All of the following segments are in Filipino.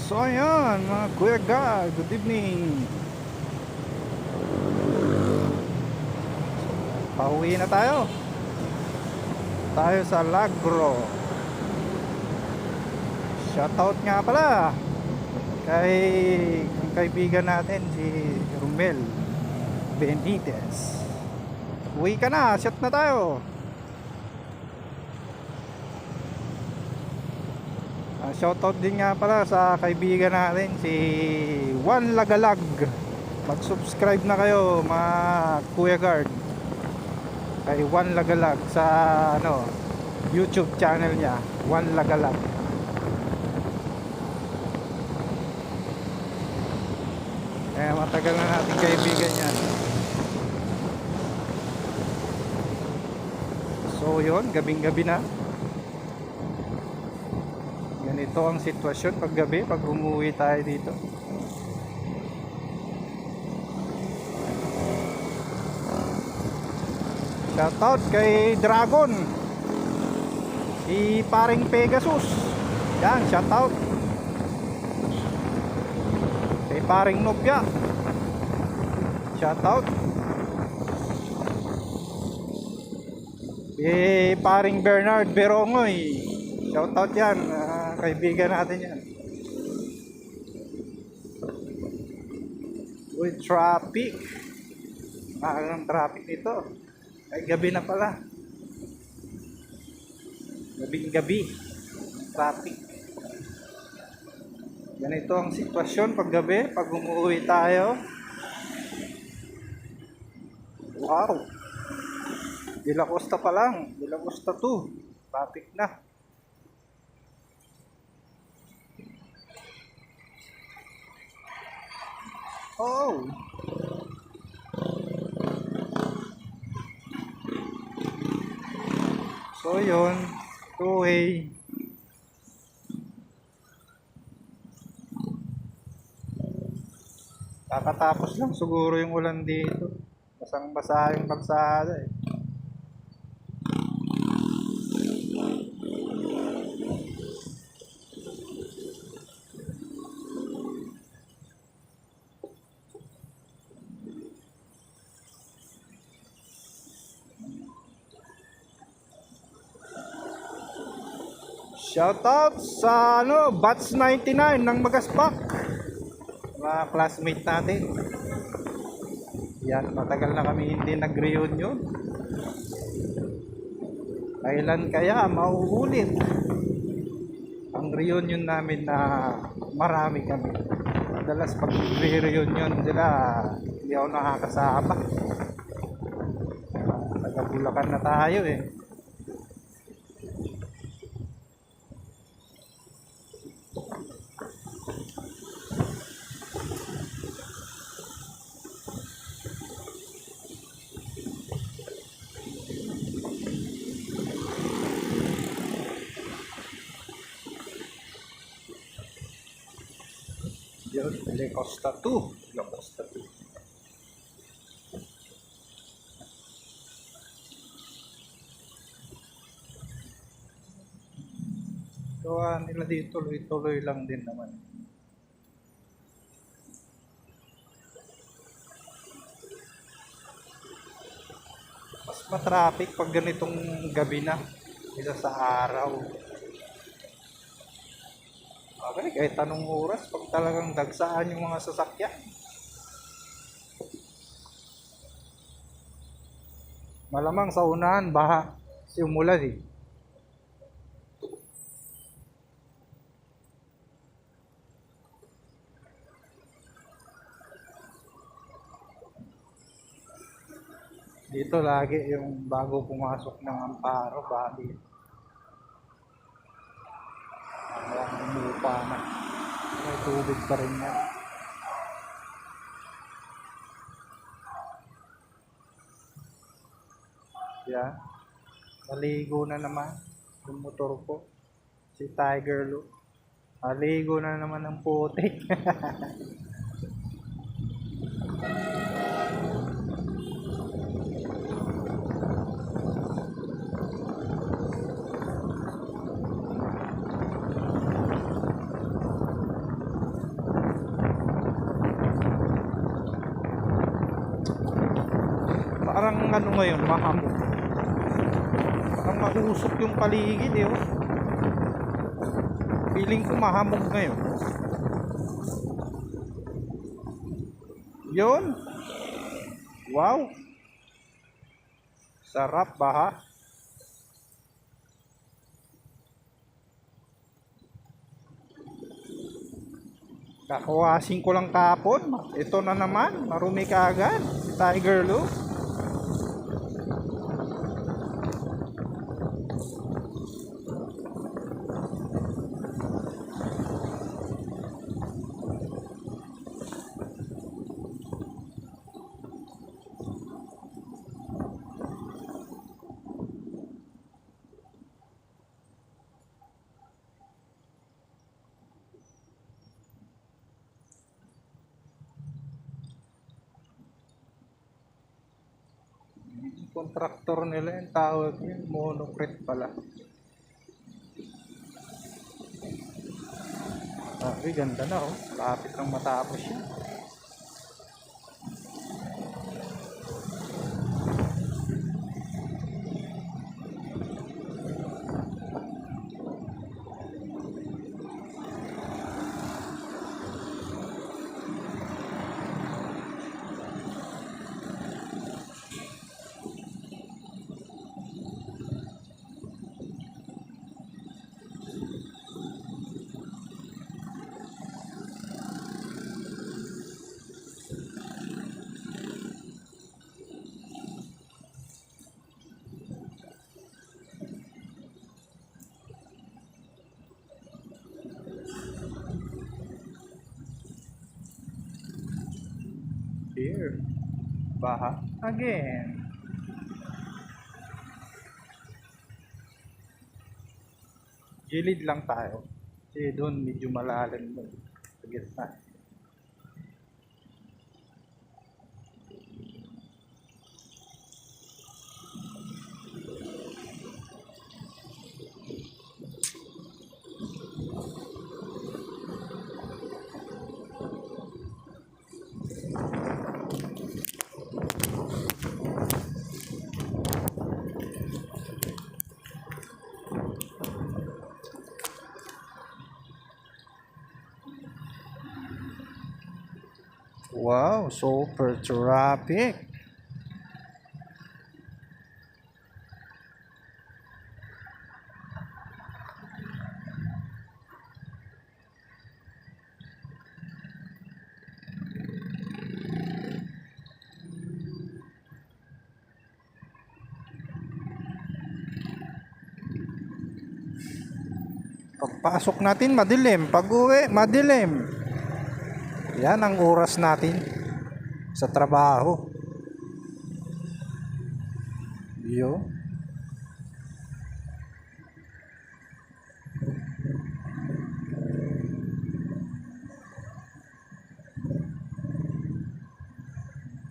So ayan mga Kuya Gag, good evening. Pauwi na tayo. Tayo sa Lagro. Shoutout nga pala kay ang kaibigan natin si Romel Benitez. Uwi ka na, shout na tayo. Shoutout din nga pala sa kaibigan natin si Juan Lagalag. Mag-subscribe na kayo mga Kuya Guard kay Juan Lagalag sa YouTube channel niya, Juan Lagalag. Matagal na nating kaibigan yan. So yun, gabing-gabi na. Ganito ang sitwasyon pag gabi, pag umuwi tayo dito. Shoutout kay Dragon, si paring Pegasus. Yan, shoutout kay paring Nopya. Shoutout kay paring Bernard Berongoy. Shoutout yan, kaibigan natin yan. With traffic, mahal ng traffic nito. Ay, gabi na pala. Gabing-gabi traffic. Ganito ang sitwasyon pag gabi, pag umuwi tayo. Wow, De La Costa pa lang, De La Costa 2, traffic na. Oh, so yun, two-way. Kakatapos lang siguro yung ulan dito. Basang-basa yung kalsada eh. Shoutout sa Batch 99 ng Magaspak, mga classmate natin. Yan, matagal na kami hindi nag-reunion. Kailan kaya mauulit ang reunion namin na marami kami? Madalas pag re-reunion sila, hindi ako nakakasama. Taga-Bulacan na tayo eh. Yun, De Costa 2. De Costa 2. So, nila dito, tuloy-tuloy lang din naman. Mas matraffic pag ganitong gabi na, kaysa sa araw. Okay, kahit anong oras, pag talagang dagsaan yung mga sasakyan. Malamang sa unahan, baha, simulan eh. Dito lagi yung bago pumasok ng Amparo, bali. Ang umupa na. May tubig pa rin yan. Yan. Naligo na naman yung motor ko. Si Tiger Lou. Naligo na naman ng putik. ngayon, mahamog. Parang mausok yung paligid eh. Oh. Feeling ko mahamog ngayon. Yun. Wow. Sarap baha. Kakawasin ko lang kapon. Ito na naman. Marumi ka agad. Tiger Lou. Kontraktor nila yung tawag yun, monocrete pala. Ay, ganda na oh. Lapit lang matapos yun. Here. Baha again. Gilid lang tayo. Kasi doon medyo malalim doon. Sa gitna. Wow, super traffic. Pagpasok natin madilim, pag-uwi madilim. Yan ang oras natin sa trabaho. Yo.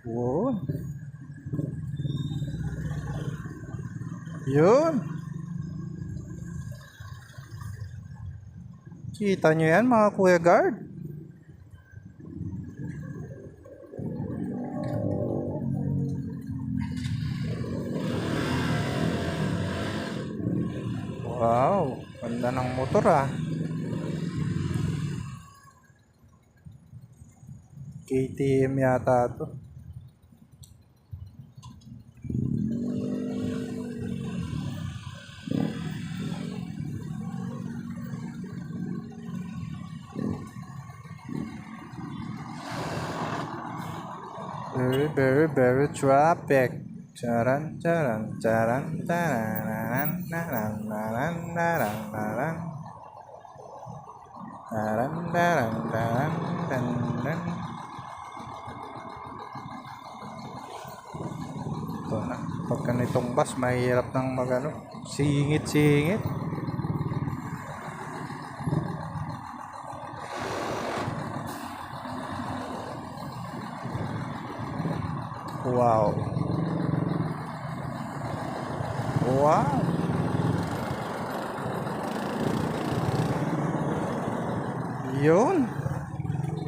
Wow. Yun. Kita nyo yan mga Kuya Guard? Wow, ganda ng motor ah. KTM yata to. Very traffic. Charan charan charan taran naran naran naran naran naran naran naran naran. Ito na. Pag ganitong bus, mahirap nang magano. Singit. Wow. Yun.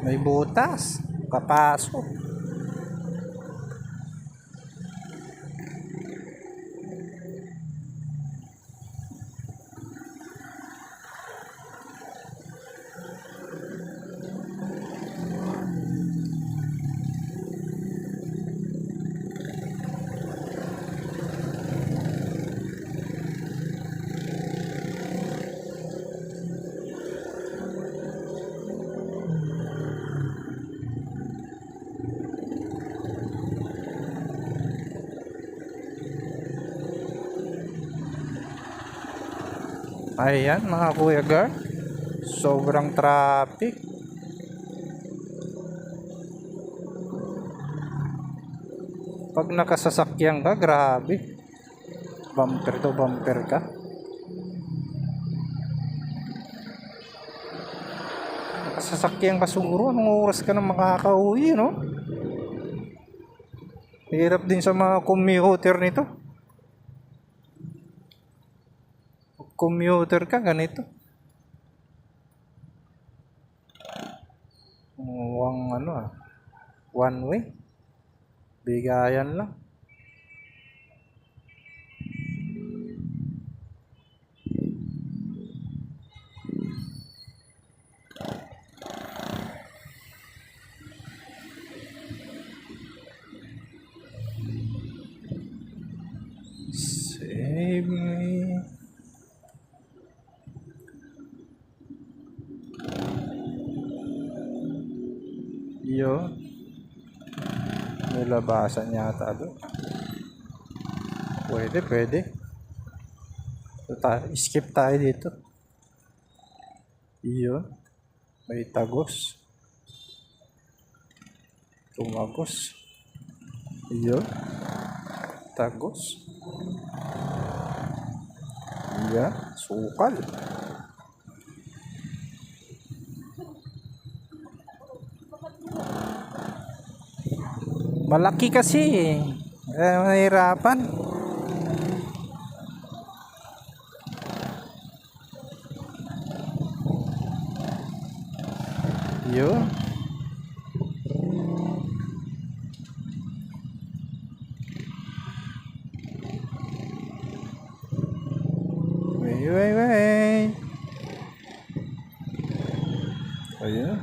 May butas. Kapasok. Ayan mga Kuya Guard, sobrang traffic. Pag nakasasakyan ka, grabe, bumper to bumper ka. Nakasasakyan ka siguro, anong oras ka na makakauwi, no? Hirap din sa mga commuter nito. Pag commuter ka, ganito. One way. Bigayan lang. Save me. Yo. Nilabasan yata doon. Pwede. Skip tayo dito. Iyo. May tagos. Tumagos. Iyo. Tagos. Iya. Sukal. Malaki kasi eh. Mahirapan. Yun. Wait. Ayun.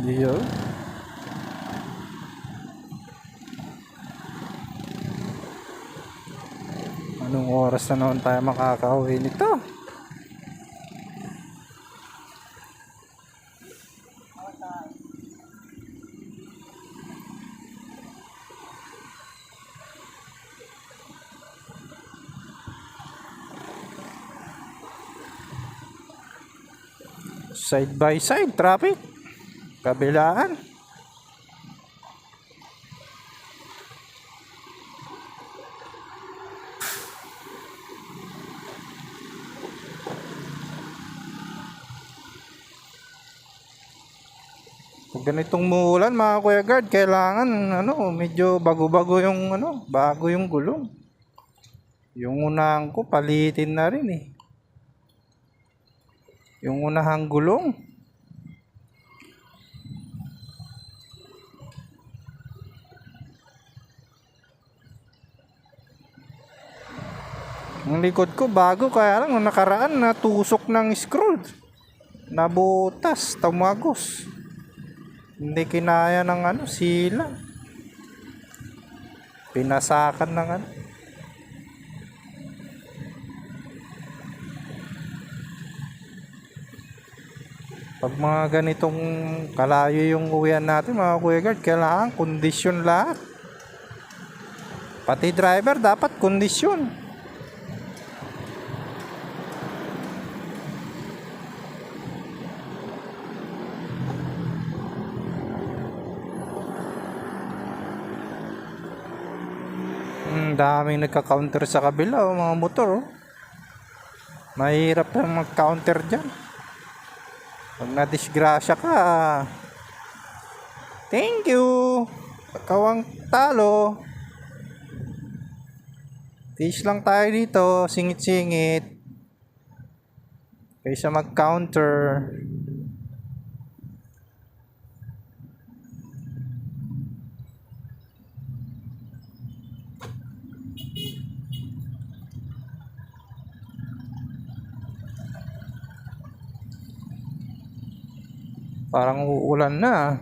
Yun. Anong oras na naman tayo makakauwi nito? Side by side traffic. Kabilaan. Pag ganitong muulan mga Kuya Guard, kailangan medyo bago-bago yung bago yung gulong. Yung unahan ko palitin na rin eh. Yung unahang gulong. Ang likod ko bago, kaya lang nakaraan natusok ng screw. Nabutas, tumagos. Hindi kinaya ng sila. Pinasakan ng Pag mga ganitong kalayo yung uwian natin mga Kuya Guard, kailangan kondisyon lahat. Pati driver dapat kondisyon. Daming nagka-counter sa kabila mga motor. Mahirap na mag-counter dyan. Pag nadisgrasya ka, thank you, ikaw ang talo. Tiis lang tayo dito, singit-singit kaysa mag-counter. Parang uulan na.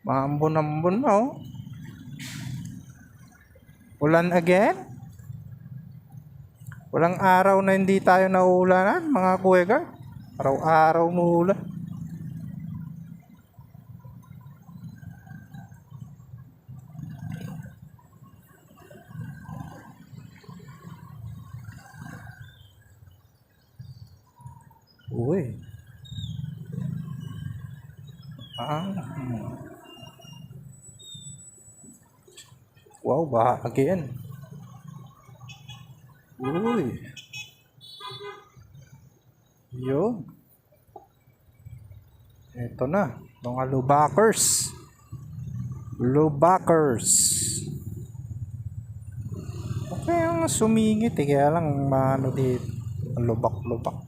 Maambon-ambon na oh. Ulan again? Walang araw na hindi tayo nauulanan mga Kuya Guard. Araw-araw muulan. Wow, baha again. Uy. Yun. Ito na. Mga lubakers. Lubakers. Okay ang sumingit eh. Kaya lang maano dito. Lubak-lubak.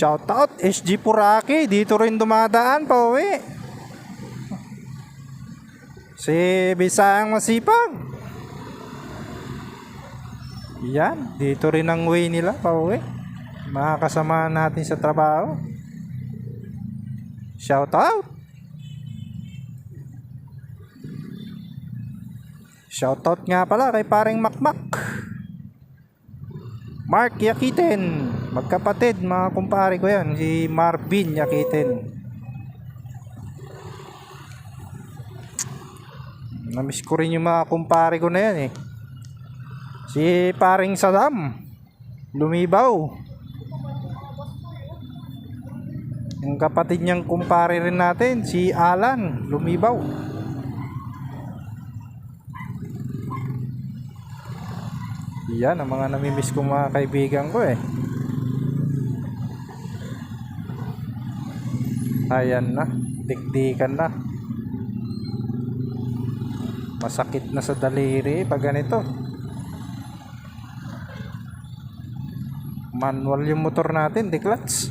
Shoutout SG Puraki, dito rin dumadaan pa uwi. Si Bisayang Masipag. Yan, dito rin ang way nila pa uwi. Mga kasama natin sa trabaho. Shoutout. Shoutout nga pala kay paring Makmak. Mark Yakitin, magkapatid, mga kumpare ko yan, si Marvin Yakitin. Namiss ko rin yung mga kumpare ko na yan eh. Si paring Saddam Lumibaw, yung kapatid niyang kumpare rin natin, si Alan Lumibaw. Yan ang mga namimiss kong mga kaibigan ko eh. Ayan na, dikdikan na. Masakit na sa daliri pag ganito. Manual yung motor natin, di clutch.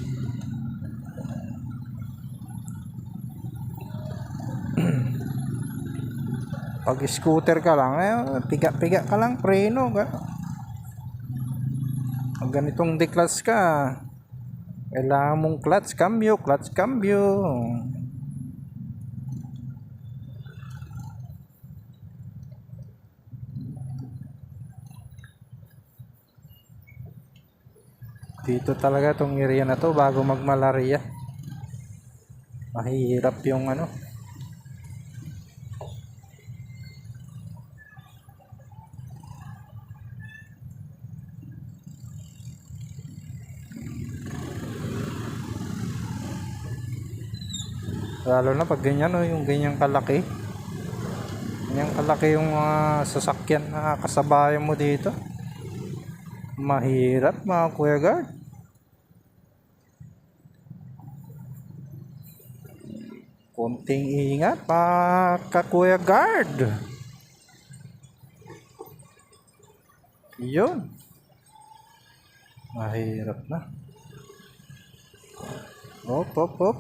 Pag scooter ka lang, piga-piga ka lang, preno ka. Pag ganitong di-clutch ka, kailangan mong clutch cambio, clutch cambio. Dito talaga tong area na to bago magmalaria. Mahirap yung ano. Lalo na pag ganyan, no, yung ganyang kalaki. Ganyang kalaki yung sasakyan na kasabayan mo dito. Mahirap mga Kuya Guard. Konting ingat mga Kuya Guard. Yun. Mahirap na. Op, op, op.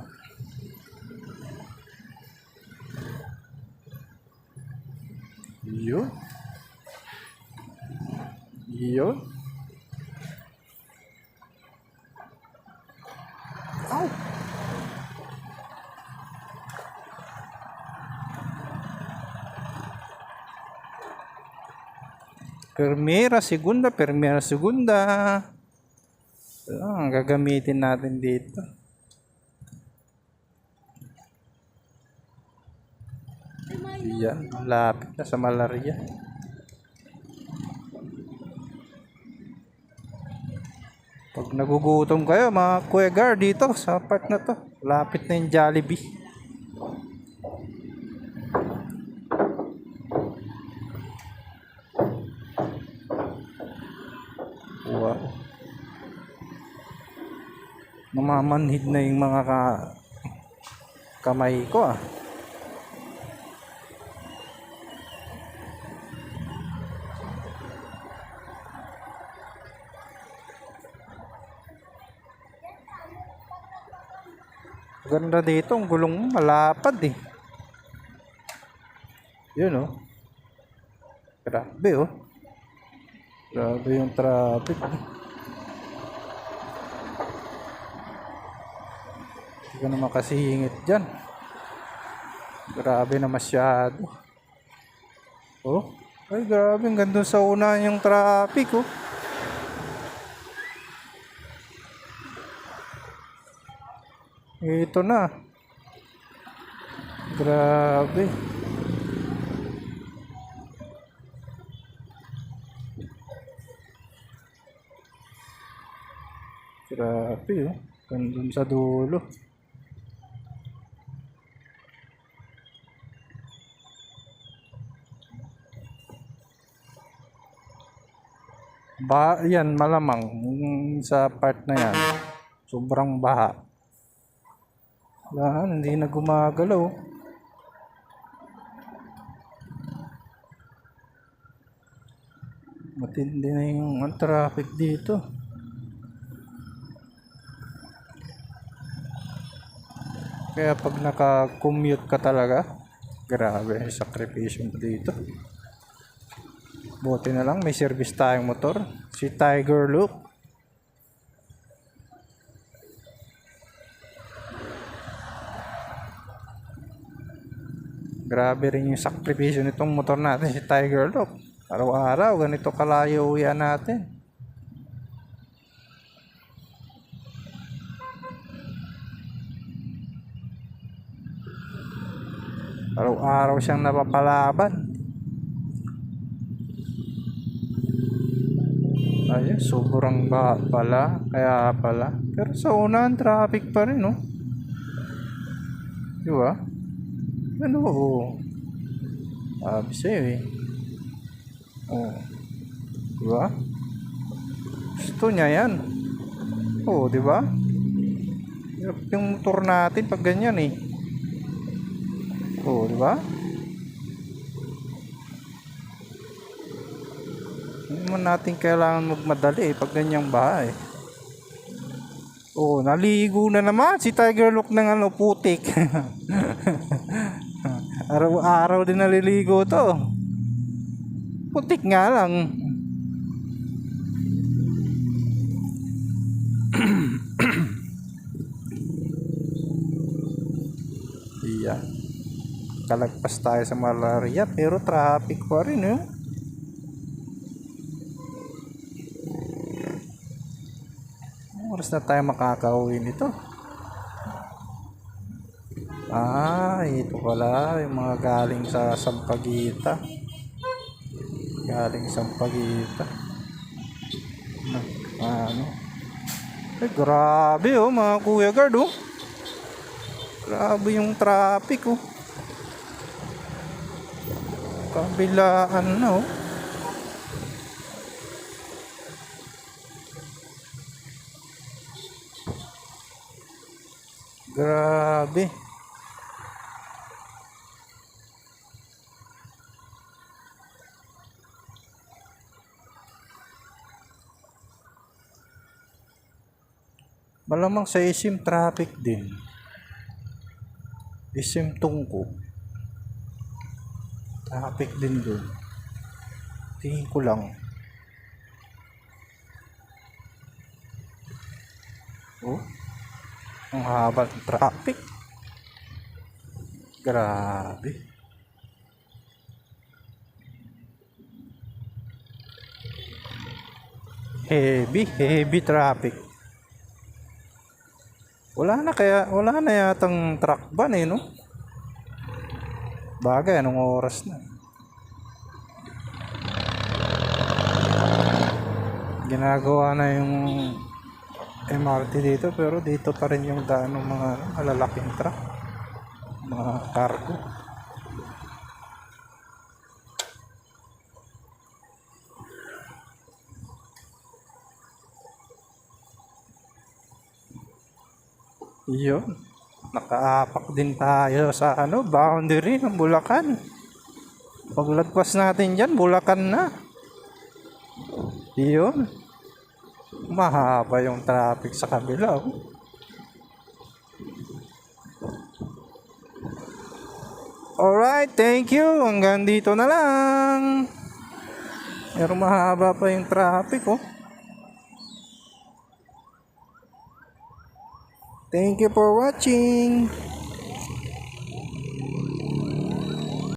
Yun. Yun. Ow. Primera, segunda. Ang gagamitin natin dito. Yan, lapit na sa malaria. Pag nagugutom kayo mga Kuya Guard dito sa part na to, lapit na yung Jollibee. Wow. Namamanhid na yung mga kamay ko ah. Ganda dito, ang gulong malapad eh. Yun oh. Grabe oh. Grabe yung traffic. Hindi ka na makasingit dyan. Grabe na masyado. Oh, ay grabe, ang ganda sa una yung traffic, oh. Ito na. Grabe. Grabe, oh. Gandun sa dulo. Baha yan, malamang. Sa part na yan. Sobrang baha. Wala, hindi na gumagalaw. Matindi na yung traffic dito. Kaya pag naka-commute ka talaga, grabe, sakripisyo mo dito. Buti na lang may service tayong motor, si Tiger Look. Grabe rin yung sakripisyo nitong motor natin, si Tiger Look. Araw-araw ganito kalayo uwian natin. Araw-araw siyang napapalaban. Ayun, sobrang baha pala. Kaya pala. Pero sa unahan, traffic pa rin, no? Diba? Ano, oh. Sabi sa'yo, eh. Oh. Diba? Gusto niya yan. Oh, diba? Yung motor natin pag ganyan, eh. Oh, diba? Hindi man natin kailangan magmadali, pag ganyang bahay. Oh, naligo na naman si Tiger Look ng ano, putik. Araw-araw din naliligo to. Putik nga lang. Iya. Kalagpas tayo sa malaria pero traffic pa rin, eh. Oras na tayo makakauwi nito. Ito pala yung mga galing sa Sampaguita. Galing Sampaguita. Ano? Grabe, oh, mga Kuya Guard, oh. Grabe yung traffic, oh. Kabilaan na, oh. Grabe. Malamang sa SM traffic din. SM Tungko. Traffic din doon. Tingin ko lang. Oh. Ang haba ng traffic. Grabe. Heavy traffic. Wala na yatang truck ban, eh, no? Bagay, anong oras na? Ginagawa na yung MRT dito, pero dito pa rin yung daan ng mga malalaking truck, mga cargo. Yun, nakaapak din tayo sa boundary ng Bulacan. Paglagpas natin dyan, Bulacan na. Yun, mahaba yung traffic sa kabila, oh. Alright, thank you. Hanggang dito na lang. Pero mahaba pa yung traffic, oh. Thank you for watching.